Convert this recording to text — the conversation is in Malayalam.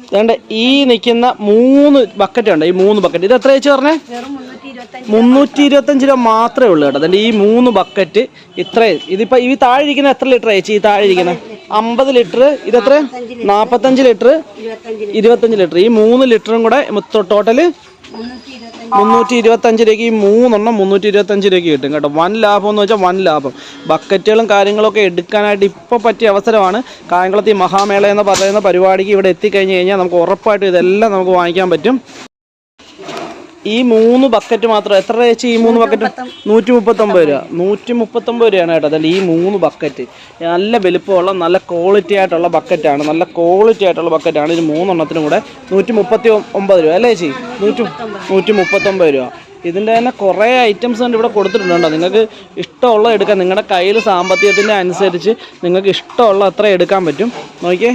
അതുകൊണ്ട് ഈ നിൽക്കുന്ന 3 ബക്കറ്റ് ഉണ്ട്. ഈ 3 ബക്കറ്റ് ഇത് എത്ര ചേച്ചി പറഞ്ഞേ? 325 രൂപ മാത്രമേ ഉള്ളൂ കേട്ടോ. അതുകൊണ്ട് ഈ 3 ബക്കറ്റ് ഇത്രയും. ഇതിപ്പോൾ ഈ താഴെ ഇരിക്കുന്ന എത്ര ലിറ്റർ ചേച്ചി? ഈ താഴെ ഇരിക്കുന്ന 50 ലിറ്റർ. ഇതെത്ര? 45 ലിറ്റർ, 25 ലിറ്റർ. ഈ 3 ലിറ്ററും കൂടെ ടോട്ടല് 325 രൂപയ്ക്ക് ഈ 3 എണ്ണം 325 രൂപയ്ക്ക് കിട്ടും കേട്ടോ. വൻ ലാഭം എന്ന് വെച്ചാൽ വൻ ലാഭം. ബക്കറ്റുകളും കാര്യങ്ങളൊക്കെ എടുക്കാനായിട്ട് ഇപ്പോൾ പറ്റിയ അവസരമാണ്. കായംകുളത്ത് ഈ മഹാമേള എന്ന് പറയുന്ന പരിപാടിക്ക് ഇവിടെ എത്തിക്കഴിഞ്ഞ് കഴിഞ്ഞാൽ നമുക്ക് ഉറപ്പായിട്ടും ഇതെല്ലാം നമുക്ക് വാങ്ങിക്കാൻ പറ്റും. ഈ 3 ബക്കറ്റ് മാത്രം എത്ര ചേച്ചി? ഈ 3 ബക്കറ്റ് 139 രൂപ. 139 രൂപയാണ് കേട്ടോ. അതല്ല ഈ 3 ബക്കറ്റ് നല്ല വലുപ്പമുള്ള നല്ല ക്വാളിറ്റി ആയിട്ടുള്ള ബക്കറ്റാണ്. നല്ല ക്വാളിറ്റി ആയിട്ടുള്ള ബക്കറ്റാണ്. ഇത് 3 എണ്ണത്തിനും കൂടെ 139 രൂപ അല്ലേ ചേച്ചി? 139 രൂപ. ഇതിൻ്റെ തന്നെ കുറേ ഐറ്റംസ് ഉണ്ട് ഇവിടെ കൊടുത്തിട്ടുണ്ടോ. നിങ്ങൾക്ക് ഇഷ്ടമുള്ള എടുക്കാം. നിങ്ങളുടെ കയ്യിൽ സാമ്പത്തികത്തിൻ്റെ അനുസരിച്ച് നിങ്ങൾക്ക് ഇഷ്ടമുള്ള അത്ര എടുക്കാൻ പറ്റും. നോക്കിയേ.